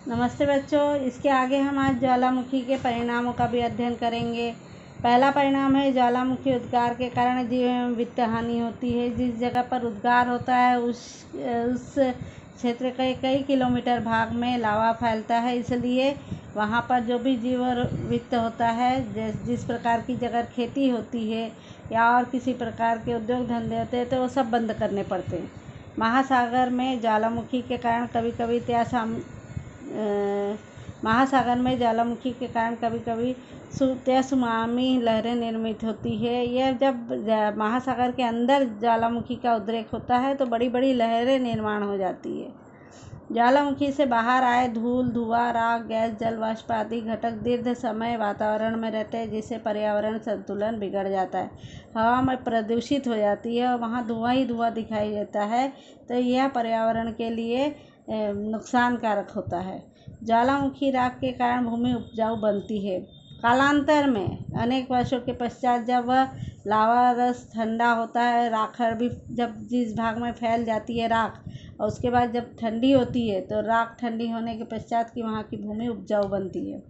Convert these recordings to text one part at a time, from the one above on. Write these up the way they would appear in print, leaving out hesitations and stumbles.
नमस्ते बच्चों, इसके आगे हम आज ज्वालामुखी के परिणामों का भी अध्ययन करेंगे। पहला परिणाम है ज्वालामुखी उद्गार के कारण जीवन में वित्त हानि होती है। जिस जगह पर उद्गार होता है उस क्षेत्र के कई किलोमीटर भाग में लावा फैलता है, इसलिए वहाँ पर जो भी जीव और वित्त होता है, जिस प्रकार की जगह खेती होती है या और किसी प्रकार के उद्योग धंधे होते हैं तो वो सब बंद करने पड़ते हैं। महासागर में ज्वालामुखी के कारण कभी कभी सुनामी लहरें निर्मित होती है। यह जब महासागर के अंदर ज्वालामुखी का उद्रेक होता है तो बड़ी बड़ी लहरें निर्माण हो जाती है। ज्वालामुखी से बाहर आए धूल, धुआं, राख, गैस, जल वाष्प आदि घटक दीर्घ समय वातावरण में रहते हैं, जिससे पर्यावरण संतुलन बिगड़ जाता है। हवा में प्रदूषित हो जाती है और वहाँ धुआं ही धुआं दिखाई देता है, तो यह पर्यावरण के लिए नुकसानकारक होता है। ज्वालामुखी राख के कारण भूमि उपजाऊ बनती है। कालांतर में अनेक वर्षों के पश्चात जब वह लावा रस ठंडा होता है, राखड़ भी जब जिस भाग में फैल जाती है राख, और उसके बाद जब ठंडी होती है तो राख ठंडी होने के पश्चात की वहाँ की भूमि उपजाऊ बनती है।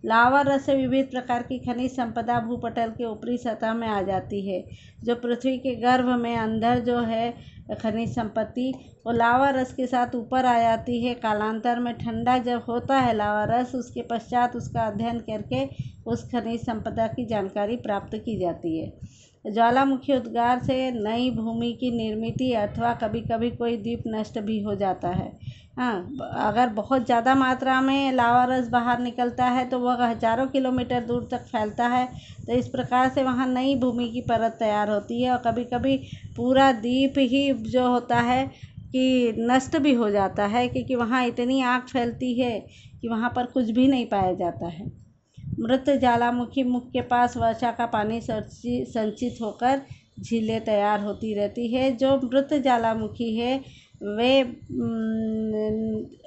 लावा रस से विविध प्रकार की खनिज संपदा भूपटल के ऊपरी सतह में आ जाती है। जो पृथ्वी के गर्भ में अंदर जो है खनिज संपत्ति, वो लावा रस के साथ ऊपर आ जाती है। कालांतर में ठंडा जब होता है लावा रस, उसके पश्चात उसका अध्ययन करके उस खनिज संपदा की जानकारी प्राप्त की जाती है। ज्वालामुखी उद्गार से नई भूमि की निर्मित अथवा कभी कभी कोई द्वीप नष्ट भी हो जाता है। अगर बहुत ज़्यादा मात्रा में लावा रस बाहर निकलता है तो वह हजारों किलोमीटर दूर तक फैलता है, तो इस प्रकार से वहाँ नई भूमि की परत तैयार होती है। और कभी कभी पूरा द्वीप ही जो होता है कि नष्ट भी हो जाता है, क्योंकि वहाँ इतनी आग फैलती है कि वहाँ पर कुछ भी नहीं पाया जाता है। मृत ज्वालामुखी मुख के पास वर्षा का पानी संचित होकर झीलें तैयार होती रहती है। जो मृत ज्वालामुखी है वे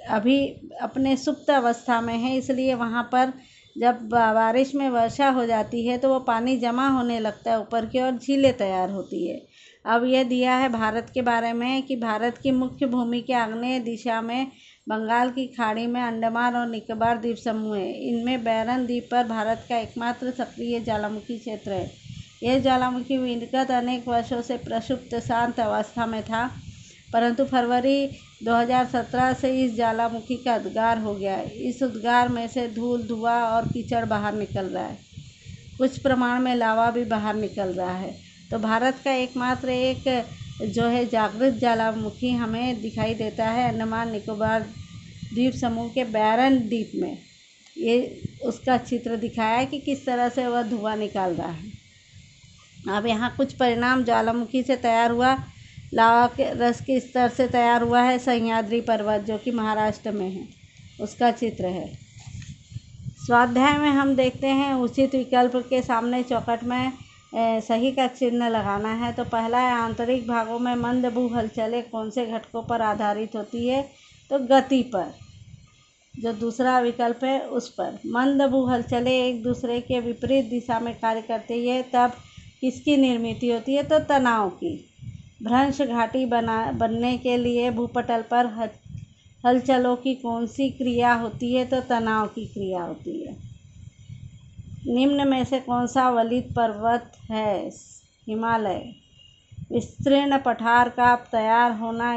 अभी अपने सुप्त अवस्था में है, इसलिए वहाँ पर जब बारिश में वर्षा हो जाती है तो वो पानी जमा होने लगता है ऊपर की ओर, झीलें तैयार होती है। अब यह दिया है भारत के बारे में कि भारत की मुख्य भूमि के आग्नेय दिशा में बंगाल की खाड़ी में अंडमान और निकोबार द्वीप समूह है। इनमें बैरन द्वीप पर भारत का एकमात्र सक्रिय ज्वालामुखी क्षेत्र है। यह ज्वालामुखी विगत अनेक वर्षों से प्रक्षुब्ध शांत अवस्था में था, परंतु फरवरी 2017 से इस ज्वालामुखी का उद्गार हो गया है। इस उद्गार में से धूल, धुआं और कीचड़ बाहर निकल रहा है। कुछ प्रमाण में लावा भी बाहर निकल रहा है। तो भारत का एकमात्र एक जो है जागृत ज्वालामुखी हमें दिखाई देता है अंडमान निकोबार द्वीप समूह के बैरन द्वीप में। ये उसका चित्र दिखाया है कि किस तरह से वह धुआं निकाल रहा है। अब यहाँ कुछ परिणाम ज्वालामुखी से तैयार हुआ लावा के रस के स्तर से तैयार हुआ है सह्याद्री पर्वत, जो कि महाराष्ट्र में है, उसका चित्र है। स्वाध्याय में हम देखते हैं उचित विकल्प के सामने चौखट में सही का चिन्ह लगाना है। तो पहला है आंतरिक भागों में मंद भू हलचलें कौन से घटकों पर आधारित होती है, तो गति पर। जो दूसरा विकल्प है उस पर। मंद भू हलचलें एक दूसरे के विपरीत दिशा में कार्य करती है, तब किसकी निर्मित होती है, तो तनाव की। भ्रंश घाटी बनने के लिए भूपटल पर हलचलों की कौन सी क्रिया होती है, तो तनाव की क्रिया होती है। निम्न में से कौन सा वलित पर्वत है, हिमालय। विस्तीर्ण पठार का तैयार होना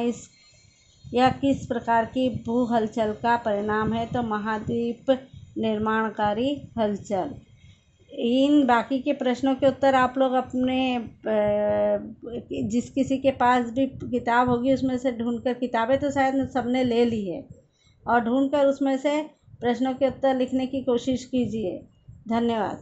यह किस प्रकार की भू हलचल का परिणाम है, तो महाद्वीप निर्माणकारी हलचल। इन बाकी के प्रश्नों के उत्तर आप लोग अपने जिस किसी के पास भी किताब होगी उसमें से ढूंढकर, किताबें तो शायद सबने ले ली है, और ढूंढकर उसमें से प्रश्नों के उत्तर लिखने की कोशिश कीजिए। धन्यवाद।